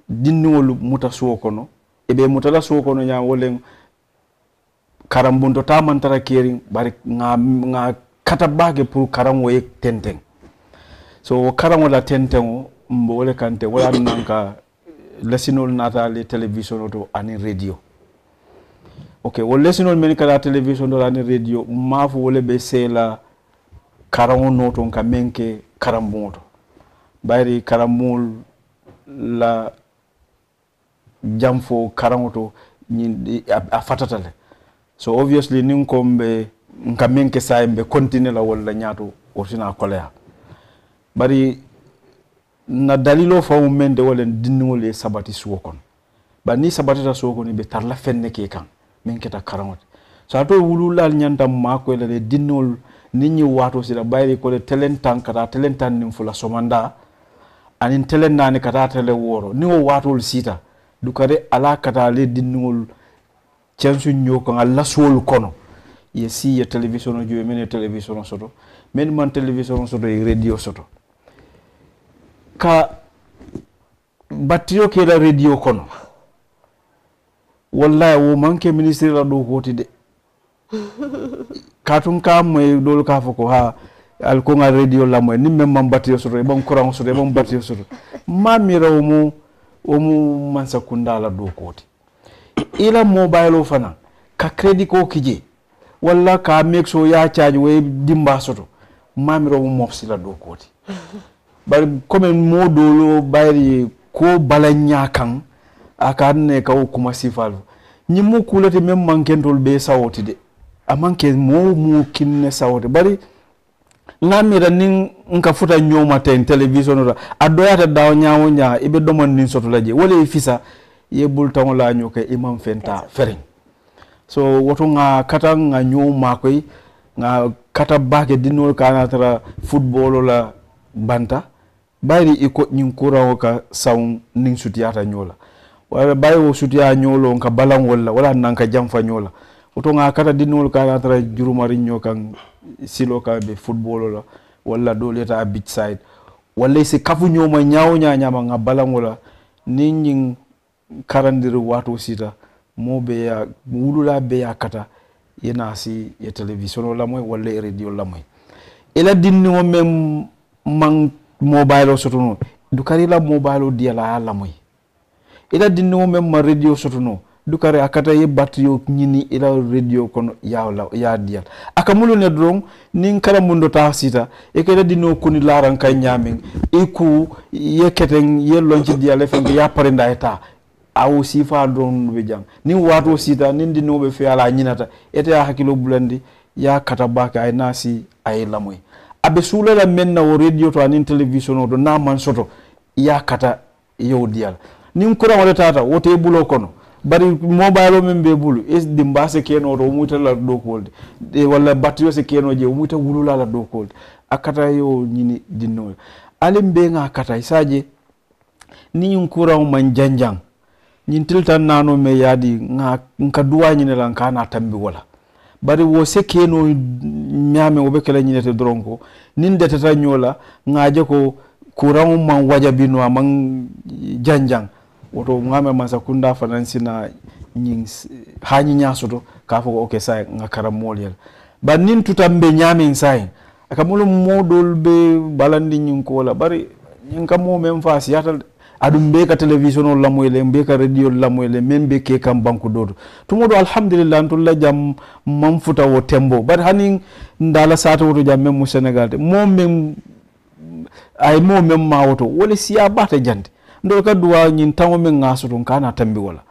dinolu muta suo kono e be mutala suo kono nya wolen karambundo ta mantara kering bari nga katabage pour karam woye tenteng so karam wala tenteng mbo wala kante wala nanka lesinol natale television to ani radio okay wala lesinol men kala television do ani radio mafu wala be sela karam noto ka menke karambundo bari karamul la jamfo karamoto ni afatatale. So obviously ninkombe nkamenke saimbe continue la wala nyato otina kolea. Bari na dalilo fa umende wala dinole sabati suokon. Ba ni sabati ta suokon be tarla fenne ke kan menke ta karamot. So ato wulula nyanta mako le dinol ninyi wato sila bayri ko le talentan kata talentan nim fula somanda anin telen nani kata tele woro ni o wato sita dukare ala kata le dinol chansu nyoko ngalla sol kono yesi ya television jo men television soto men man television soto e radio soto ka batio ke la radio kono wallahi wo manke ministre la do koti de katun ka moy dol ka foko ha al ko ngal radio la moy nim mem batio soto e bon courant soto e bon batio soto mamira o mu man sakunda la do koti ila mobile fana ka credit ko kije walla ka make so ya charge we dimba soto mamiro mo mofsila do koti bari comme modolo bari ko balanya kan akane ka kuma sifalu nyimu kulati mem mankentol be sawoti de amanke mo kinne sawde bari ngamira nin nka futa nyoma ten television ra adoyata daw nyaawo nya ibe domon nin soto laje wala fisa yebul tango la nyoke imam fenta fereng so woto nga kata nga nyoma koy nga kata bake dinol kana tara football la banta bari iko nyin kurawo ka sawn nin sutiyata nyola wala bayi wo sutiya nyolo nka balang wala nanka jamfa nyola woto nga kata dinol kana tara jurumari nyokan silo ka be football la wala do leta beach side wala se kafu nyoma nyaawo nyama nga balang wala nin karandir wato sita mobe ya wulula be ya kata yena si ya television la moy wala radio la moy ela dinni mo mem man mobile sotono dukari la mobile dia la moy ela dinni mo mem ma radio sotono dukari akata ye batio nyini ela radio kono ya dia akamulu ne drong nin kala mundo ta sita e kala dinno kuni laran kay nyamin e ku yeketen ye lonci dia le fen ya parenda eta awu sifa don be jang ni wato sita nin dinno be fe ala nyinata ete hakilo bulandi ya kata baka ay nasi ay lamoy abe sula la menna o radio to anin television do na man soto ya kata yow dial nin kura wala tata wote bulo kono bari mobile men be bulu es dimbase keno do muta la do kolde de wala batio se keno je muta wulula la do kolde akata yo nyini dinno alim be nga kata isaje ni kura man janjang nyin tiltan nano me yadi nga nka duwa nyine lan kana tambi wala bari wo se keno nyame obe kala nyine te dronko nin de tata nyola ngaje ko kuran man wajabino man janjang woto ngame man sakunda fanansina nyin hanyi nyasoto ka fo okay sai nga karamol yel ba nin tutambe nyame sai akamulu modol be balandi nyin ko la bari nyin kamo mem fasi yatal adum be ka television la moyle be ka radio la moyle membe ke kam banku dodo tumodo alhamdulillah tulla jam mam futa wo tembo bar hanin ndala sata woto jam mem mu Senegal de mom mem ay mom mem ma woto wala siya bata jande ndo ka duwa nyin tawo men ngasoto kana tambi wala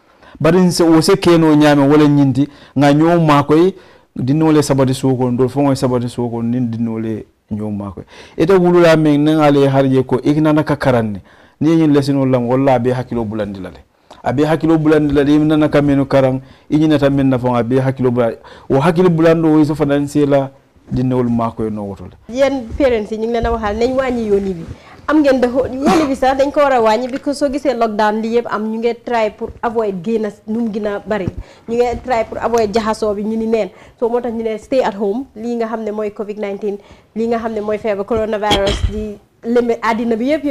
barin se wo se keno nyame wala nyinti nga nyom makoy dinole sabati soko ndo fongo sabati soko nin dinole nyom makoy ete wulula men ngale harje ko ignana ka karanne ni nyin lesino lam walla be hakilo bulandi lale abe hakilo bulandi lale nana kameno karang inyina tamen na fonga be hakilo bulandi o hakilo bulando o so fanan sela dinol makoy no wotol yen parents ñi ngi leena waxal nañ wañi yoni bi am ngeen de yoni bi sax dañ ko wara wañi because so gisee lockdown li yeb am ñu ngi try pour avoid gina num gina bari ñu ngi try pour avoid jahaso bi ñu ni neen so motax ñu ne stay at home li nga xamne moy covid-19 li nga xamne moy fever coronavirus di limit adina bi yeb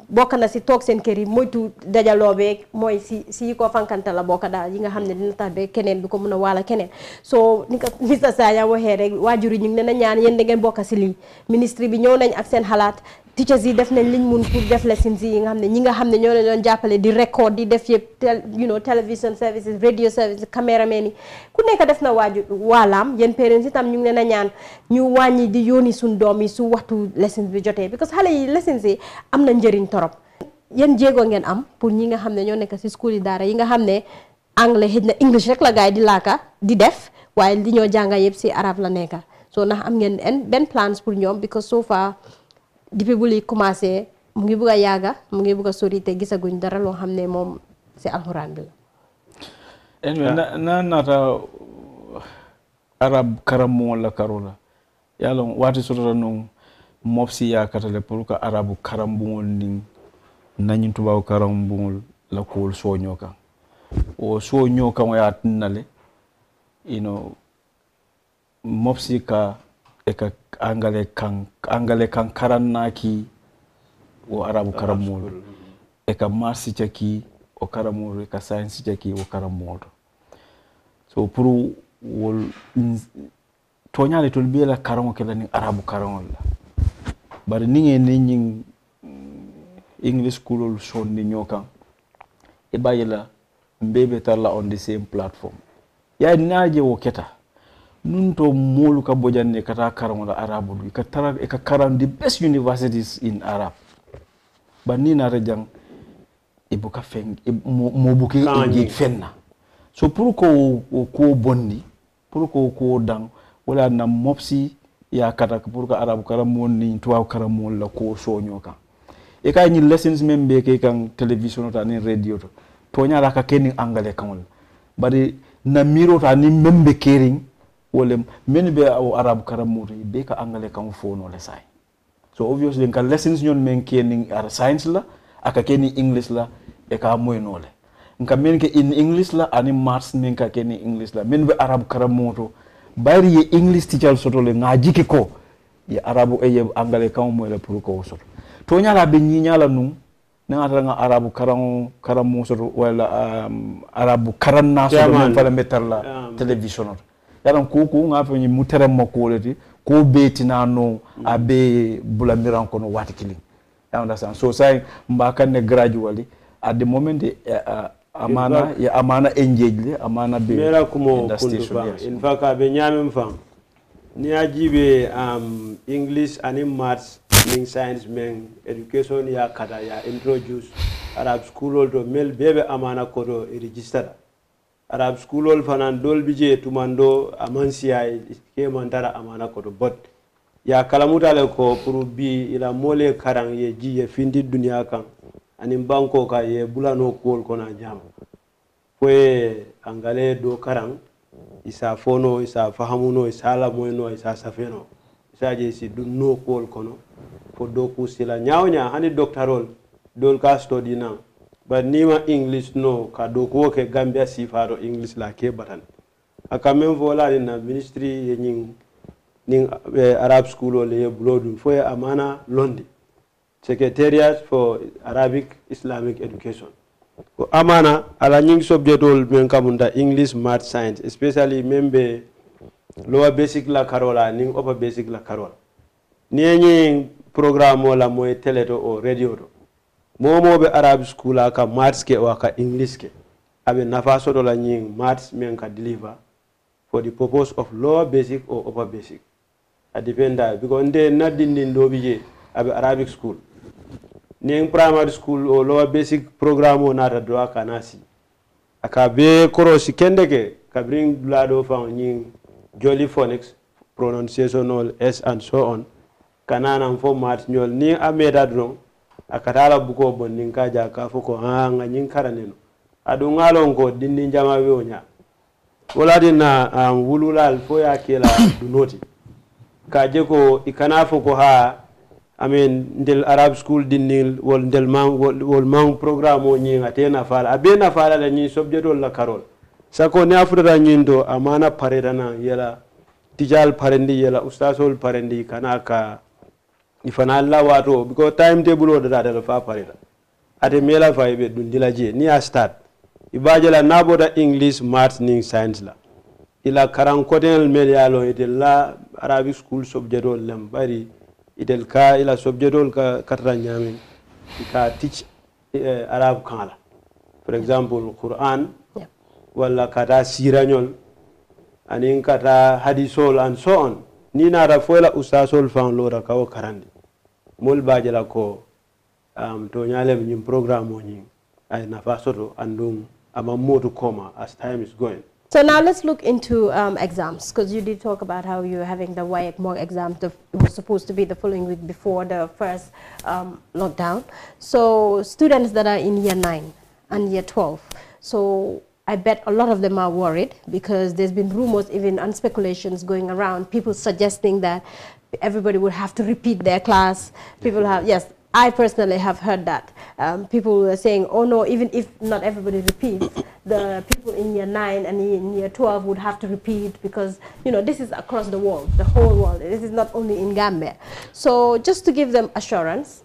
bokk na si toog seen kër yi moytu dajaloo beeg mooy si ko fankante la bokk daal yi nga xam ne dina tax ba keneen bi ko mën a waala keneen so ni ko Mr Sadia waxee rek waajur yi ñu ngi leen a ñaan yéen da ngeen bokk si lii ministre bi ñëw nañ ak seen xalaat teachers yi def nañ liñ mun pour def lessons yi nga xam ne ñi nga xam ne ñoo leen doon jàppale di record di def yëpp television services radio services cameraman yi ku nekk def na waalaam yéen parents itam ñu ngi leen a ñaan ñu wàññi di yóoni suñ doom yi su waxtu lessons bi jotee because xale yi lessons yi am na njëriñ torop yéen jéego ngeen am pour ñi nga xam ne ñoo nekk si school yi daara yi nga xam ne anglais xëj na english rek la gaay di laaka di def waaye li ñoo jànga yëpp si arab la nekka so ndax am ngeen benn plans pour ñoom because so far depuis bu li commencé mu ngi bëgg a yàgga mu ngi bëgg a sori te gisaguñ dara loo xam ne moom si alxuraan bi la na nata arab karamo la karola yalla wati sotota non mofsi yakatale pour que arabu karambungol ning nañu tubaw karambungol la ko soño kan o soño kan ya tinale mofsi ka e ka angale kan karannaki o arabu karamol e ka marsi caki o karamol e ka science caki o karamol so pour wol toñale tol biela karamo kala ni arabu karamol la bari ni ngeen English school sonni ñokan e bayila mbebe talla on the same platform ya naaje wo keta nun to molu ka bojanne kata karamo la arabu du ka tara e ka karam the best universities in arab banni na rejang e buka feng mo buki e fenna so pour ko bonni pour ko dang wala na mopsi ya kata pour ka arabu karamon ni tuwa karamon la ko so nyoka e kay ni lessons membe ke kan television ta ni radio to nyala ka ken angale kan bari na miro ta ni membe kering wala men be arabu karamon be ka angale kan fo no le sai so obviously kan lessons nyon men ken ar science la aka ken english la e ka moy no le nka men ke in english la ani maths men ka ken english la men be arabu karamon bari ye english teacher soto le ngaji ko ye arabu e ye angale kan moy le pour ko soto to nyala be nyi nyala num na nga arabu karam soto wala arabu karanna soto men fala metar la television yaran ko nga fa ni mutere mako leti ko betina no abe bulamiran ko no watikili you understand so say mbaka ne gradually at the moment amana engage amana be mera kumo kundufa in fact abe nyame mfam ni ajibe english and maths ning science men education ya kada ya introduce arab school to mel bebe amana ko do register arab school fanan dol bije tumando amansia ke mandara amana ko do but ya kalamuta le ko pour bi ila mole karang ye jiye findi dunia kan anim banko ka ye bulano kol kona jam fue angale do karang isa fono isa fahamuno isa la moyno isa safeno isa je si du no kol kono fo do ku sila nyawnya hani doctorol dol ka study na but nima english no ka do ko ke gambia sifaro english la ke batan aka men vola na ministry ye ning arab school le blodum fo amana londi secretariat for arabic islamic education ko amana ala ning subject ol men kamunda english math science especially membe lower basic la karola ning upper basic la karola ni programme la moy teleto o radio do momo be arab school aka maths ke o aka english ke abe nafa so do la ning maths men ka deliver for the purpose of lower basic or upper basic a dependa because nde nadindin do bije abe arabic school ning primary school o lower basic program o nata do aka nasi aka be korosi kendeke ka bring blado fa ning jolly phonics pronunciational s and so on kanana fo mat nyol ni ameda dron akatala buko bon ning kaja ka foko nga ning karaneno adu ngalo ngo dindi jama wonya wala dina wululal fo ya kela du noti kaje ko ikana foko ha ndel arab school dinil wol ndel mang programme o nyinga tena fala abena fala la nyi subject la karol sako ne afuda nyindo amana paredana yela tijal parendi yela ustasol parendi kana ka ifana la wato because timetable o da fa pareda ate mela fa be dundila je ni a start ibajela naboda english maths ning science la ila karan kotel mel yalo la arabic school subject o lambari idel ka ila subjetol ka katra nyamin ka teach arab kala for example quran wala kata siranyol anin kata hadisol and so on ni na ra fola usasol fan lora ka o karande mol bajala ko to nyalem nyim programme o nyi ay na fa soto andum ama motu koma as time is going. So now let's look into exams, because you did talk about how you're having the WAEC mock exam. It was supposed to be the following week before the first lockdown. So students that are in year 9 and year 12, so I bet a lot of them are worried because there's been rumors even and speculations going around, people suggesting that everybody would have to repeat their class. People have, yes, I personally have heard that. People were saying, oh no, even if not everybody repeats, the people in year 9 and in year 12 would have to repeat because, you know, this is across the world, the whole world. This is not only in Gambia. So just to give them assurance,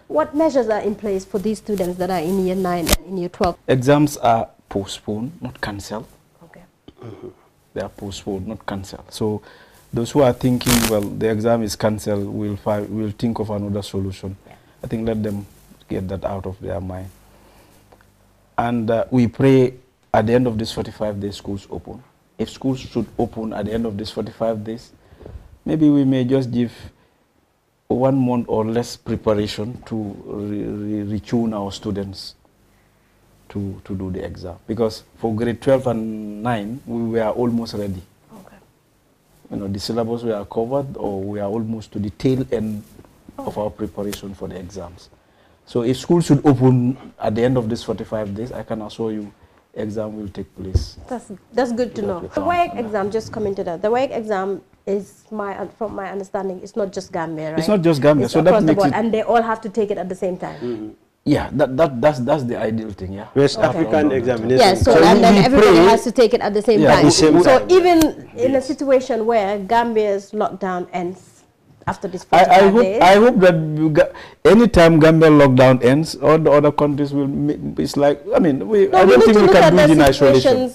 what measures are in place for these students that are in year 9 and in year 12? Exams are postponed, not cancelled. Okay. They are postponed, not cancelled. So those who are thinking, well, the exam is cancelled, we'll think of another solution. Yeah. I think let them get that out of their mind. And we pray at the end of this 45 days, schools open. If schools should open at the end of this 45 days, maybe we may just give 1 month or less preparation to retune our students. to do the exam, because for grade 12 and 9 we were almost ready. Okay. You know, the syllabus were covered, or we are almost to the tail end of our preparation for the exams. So if school should open at the end of this 45 days, I can assure you exam will take place. That's good to know. The WAEC exam, just coming to that, the WAEC exam is, from my understanding, it's not just Gambia, right? It's not just Gambia. It's so across that the makes board, it, and they all have to take it at the same time. Yeah, that's the ideal thing, yeah. West African examination. Yeah, so and then everybody has to take it at the same time. So even in a situation where Gambia's lockdown ends after this 45 days. I hope that anytime Gambia lockdown ends, all the other countries will, it's like, I mean, I don't think we can do it in isolation.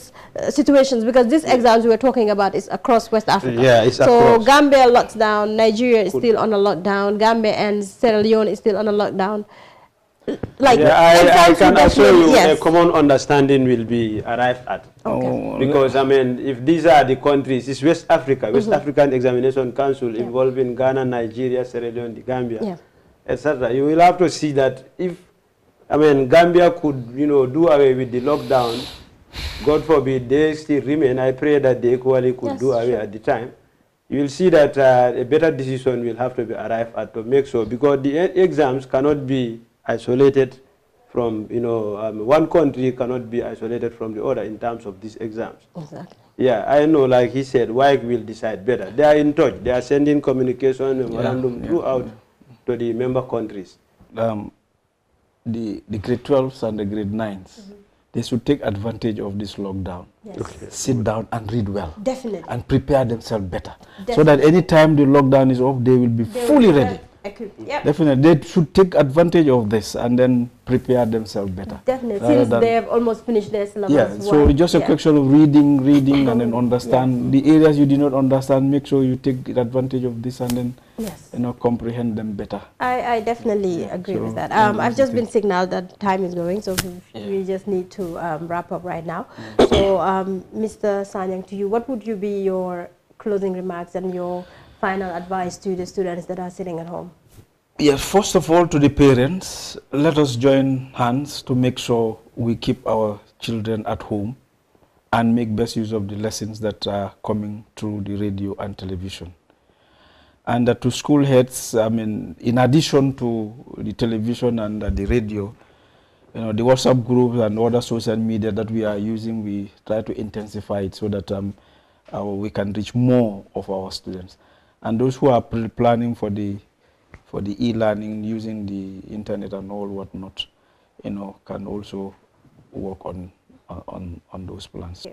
Situations, because these exams we were talking about is across West Africa. Yeah, it's so across. Gambia locks down, Nigeria is still on a lockdown, Gambia and Sierra Leone is still on a lockdown. Like, I can assure you a common understanding will be arrived at. Okay. Because I mean, if these are the countries, it's West Africa, West African Examination Council involving Ghana, Nigeria, Sierra Leone, the Gambia, etc. You will have to see that if, I mean, Gambia could, you know, do away with the lockdown, God forbid they still remain. I pray that they equally could do away at the time. You will see that a better decision will have to be arrived at to make sure, because the exams cannot be isolated from, you know, one country cannot be isolated from the other in terms of these exams. Exactly. Yeah, I know, like he said, WAEC will decide better. They are in touch. They are sending communication memorandum throughout to the member countries. The grade 12s and the grade 9s, they should take advantage of this lockdown. Yes. Okay. Sit down and read well. Definitely. And prepare themselves better. Definitely. So that any time the lockdown is off, they will be fully ready. Yep. Definitely. They should take advantage of this and then prepare themselves better. Definitely. Since they have almost finished their syllabus. Yeah, so it's just a question of reading and then understand. The areas you did not understand, make sure you take advantage of this and then you know, comprehend them better. I definitely agree with that. I've just been signaled that time is going, so we just need to wrap up right now. So, Mr. Sanyang, to you, what would you be your closing remarks and your final advice to the students that are sitting at home? Yes, first of all, to the parents, let us join hands to make sure we keep our children at home and make best use of the lessons that are coming through the radio and television. And to school heads, I mean, in addition to the television and the radio, you know, the WhatsApp groups and other social media that we are using, we try to intensify it so that we can reach more of our students. And those who are planning for the e-learning using the internet and all whatnot, you know, can also work on those plans.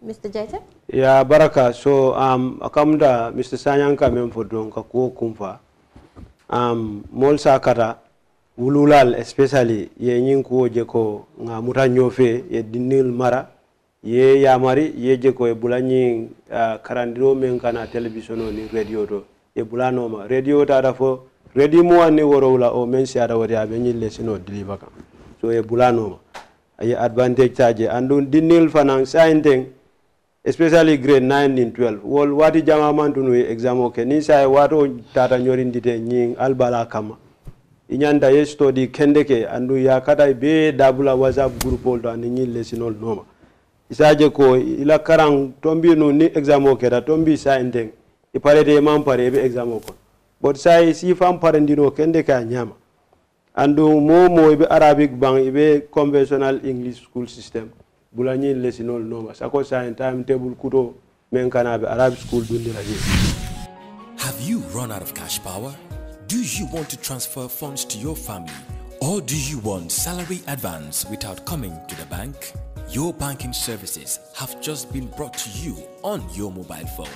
Mr. Jaita? Yeah, Baraka. So akamda Mr. Sanyanka memfodon kako kumfa. Mol sakata wululal especially ye nyinko jeko nga mutanyofe ye dinil mara ye yamari ye jeko e bulanyi karandiro men kana television ni radio to e bulano ma radio ta da fo radio mo ni worowla o men siada wori abe nyille sino deliver kam so e bulano ma ay advantage taje andun dinil fanan sainteng especially grade 9 and 12 wol wati jama mantunu exam okay ni sai wato tata nyorindite nyin albala kama inyanda ye study kendeke andu ya kata be dabula whatsapp group oldo and nyille sinol noma isaje ko ila karang tombi no ni exam okay da tombi sainteng e parede mampare be exam okay but sai si fam parendino kendeka nyama andu mo be arabic bang be conventional english school system bulani lesinol noma sako sa timetable kuto men kana be arabic school dundira ji. Have you run out of cash power? Do you want to transfer funds to your family, or do you want salary advance without coming to the bank? Your banking services have just been brought to you on your mobile phone.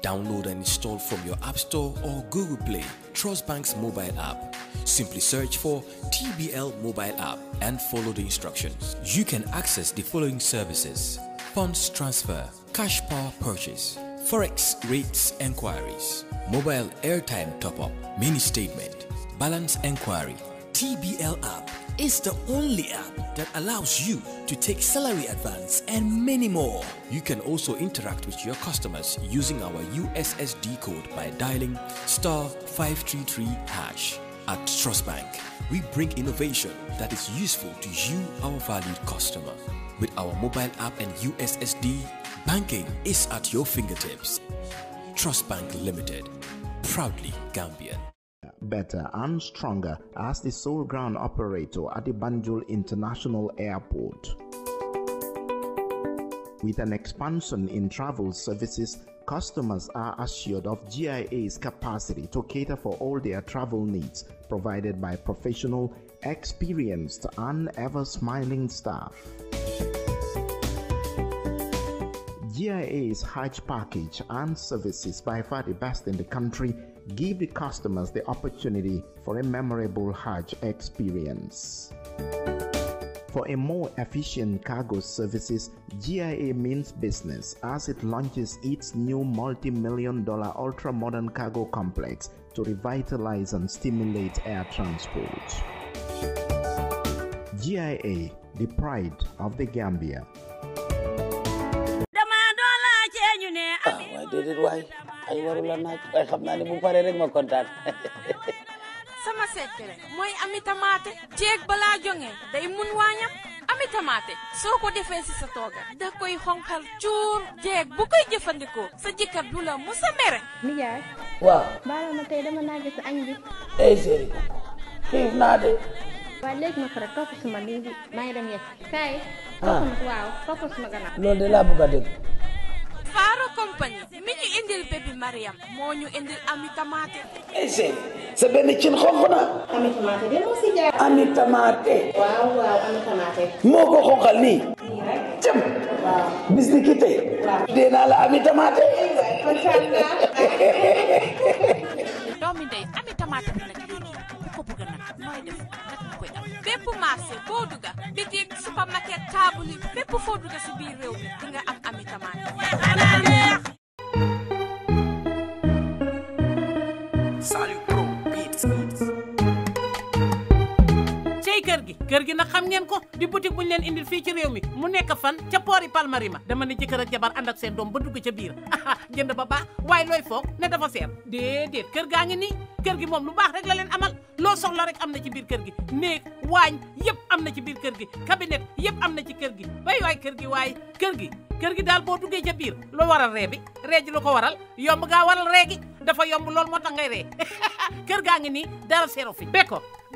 Download and install from your App Store or Google Play Trust Bank's mobile app. Simply search for TBL mobile app and follow the instructions. You can access the following services: funds transfer, cash power purchase, forex rates enquiries, mobile airtime top-up, mini statement, balance enquiry. TBL app is the only app that allows you to take salary advance and many more. You can also interact with your customers using our USSD code by dialing *533#. At Trust Bank, we bring innovation that is useful to you, our valued customer. With our mobile app and USSD, banking is at your fingertips. Trust Bank Limited, proudly Gambian. Better and stronger as the sole ground operator at the Banjul International Airport. With an expansion in travel services, customers are assured of GIA's capacity to cater for all their travel needs, provided by professional, experienced, and ever-smiling staff. GIA's Hajj package and services, by far the best in the country, give the customers the opportunity for a memorable Hajj experience. For a more efficient cargo services, GIA means business as it launches its new multi-million-dollar ultra-modern cargo complex to revitalize and stimulate air transport. GIA, the pride of the Gambia. ay warula naaj ay xam naa ne bu paree rek ma kontaan. sama secret mooy ami tamaate jeeg balaa jonge day mun waañam ami tamaate soo ko defee si sa tooga da koy xonkal cuur jeeg bu koy jëfandikoo sa jëkkër du la musa mere. nijaay waaw baala ma tey dama naa gis añ bi. séeri ko xiif naa de. waaye léegi ma pare topp suma lii bi maa ngi dem yegg kaay. waaw topp suma gannaaw. loolu de laa bëgg a dégg. Faro Company mi ñu indil bébé Mariam moo ñu indil ami tamaate. séeri sa benn cin xonq na. ami tamaate de moo si jaar. ami tamaate. waaw ami tamaate. moo ko xonqal nii. cëm. waaw bis ni ki tey. waaw dee naa la ami tamaate. doomi ndey ami tamaate bi nag léegi ku ko bëgg nag nooy def nag mu koy am. bépp marché boo dugga bitik supermarket table yi bépp foo dugga si biir réew mi di nga am ami tamaate. Salut Pro Beats. cey kër gi nag xam ngeen ko di boutique buñ leen indil fii ci réew mi mu nekk fan ca poori Palmarima dama ne jëkkër ak jabar ànd ak seen doom ba dugg ca biir jënd ba baax waaye looy foog ne dafa seer déedéet kër gaa ngi nii kër gi moom lu baax rek la leen amal loo soxla rek am na ci biir kër gi néeg waañ yëpp am na ci biir kër gi cabinet yëpp am na ci kër gi waay kër gi daal boo duggee ca biir loo waral ree bi ree ji lu ko waral yomb gaa waral ree gi dafa yomb lool moo tax ngay ree kër gaa ngi nii dara seero fi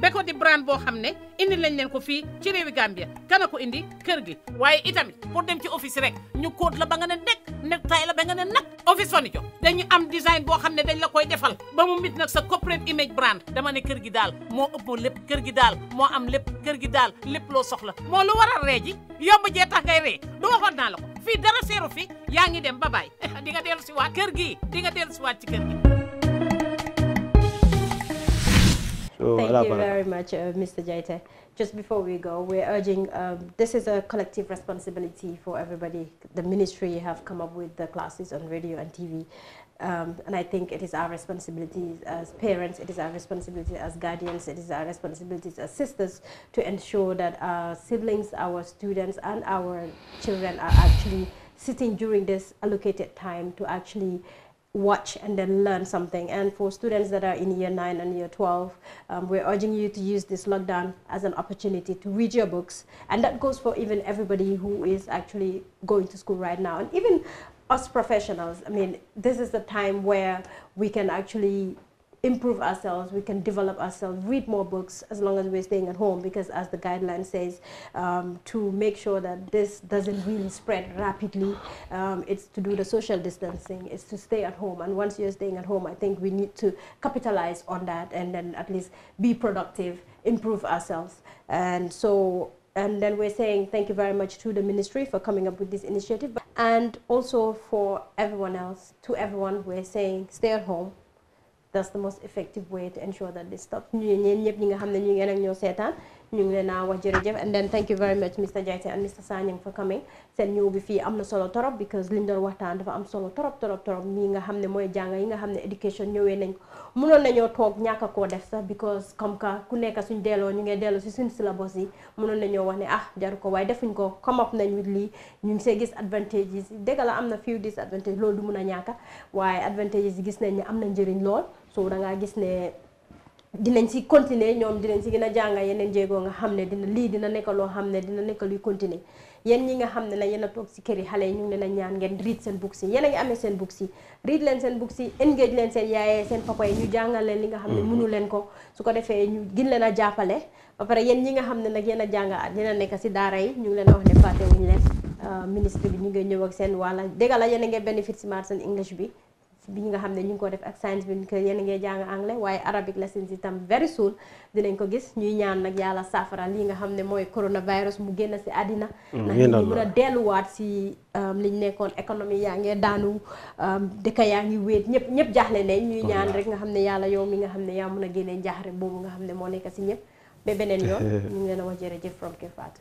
Beko di brand boo xam ne indi lañ leen ko fii ci réewi Gambia kana ko indi kër gi waaye itamit pour dem ci office rek ñu kóot la ba nga ne nekk tay la ba nga ne nag office furniture dañu am design boo xam ne dañ la koy defal ba mu mit nag sa corporate image brand dama ne kër gi daal moo ëpp lépp kër gi daal moo am lépp kër gi daal lépp loo soxla moo lu waral ree ji yomb jee tax ngay ree du waxoon naa la ko fii dara seeru fi yaa ngi dem ba baay di nga dellu si waat kër gi di nga dellu si waat ci kër gi. Thank you very much, Mr. Jaite. Just before we go, we're urging, this is a collective responsibility for everybody. The ministry have come up with the classes on radio and TV. And I think it is our responsibility as parents, it is our responsibility as guardians, it is our responsibility as sisters to ensure that our siblings, our students, and our children are actually sitting during this allocated time to actually watch and then learn something. And for students that are in year 9 and year 12, we're urging you to use this lockdown as an opportunity to read your books. And that goes for even everybody who is actually going to school right now. And even us professionals, I mean, this is the time where we can actually improve ourselves, we can develop ourselves, read more books as long as we're staying at home, because as the guideline says, to make sure that this doesn't really spread rapidly, it's to do the social distancing, it's to stay at home. And once you're staying at home, I think we need to capitalize on that and then at least be productive, improve ourselves. And so, and then we're saying thank you very much to the ministry for coming up with this initiative, and also for everyone else, to everyone, we're saying stay at home. That's the most effective way to ensure that this stops. And then thank you very much, Mr. Jaite and Mr. Sanyang, for coming. Sen ñëw bi fi amna solo torop, because liñ doon waxtaan dafa am solo torop mi nga xamne moy jàng yi nga xamne education ñëwé nañ mënon nañoo tok ñaka ko def sax, because comme ka ku nekk suñ délo ñu ngi délo ci suñ syllabus yi mënon nañoo wax ne jaru ko, waaye defuñ ko, come up nañ with lii ñu ngi see gis advantages yi. Dëgg la am na few disadvantages, loolu du mun a ñàkka, waaye advantages yi gis nañ ne am na njëriñ lool. So da nga gis ne dinañ si continuer ñoom dinañ si gën a jànga yeneen jéegoo nga xam ne dina nekk loo xam ne dina nekk luy continuer yéen ñi nga xam ne la yéen a toog si kër yi xale yi ñu ngi leen a ñaan ngeen read seen books yi yéen a ngi amee seen books yi read leen seen books yi engage leen seen yaayee seen papa yi ñu jàngal leen li nga xam ne mënu leen ko su ko defee ñu gën leen a jàppale ba pare yéen ñi nga xam ne nag yéen a jànga dina nekk si daara yi ñu ngi leen a wax ne fàtte wuñu leen ministre bi ñu ngi ñëw ak seen wàlla dégg la yéen a ngi benefit si maths and English bi nga xam ne ñu ngi ko def ak science bi yéen a ngi jàng anglais waaye Arabic lessons itam very soon dinañ ko gis ñuy ñaan nag yàlla saafara lii nga xam ne mooy coronavirus mu génn si àddina ndax ñu mën a delluwaat si liñ nekkoon économie yaa ngi daanu dëkk yaa ngi wéet ñëpp jaaxle ne ñuy ñaan rek nga xam ne yàlla yow mi nga xam ne yaa mën a génnee njaaxare boobu nga xam ne moo nekk si ñëpp ba beneen yoon ñu ngi leen a wax jërëjëf from Kër Fatou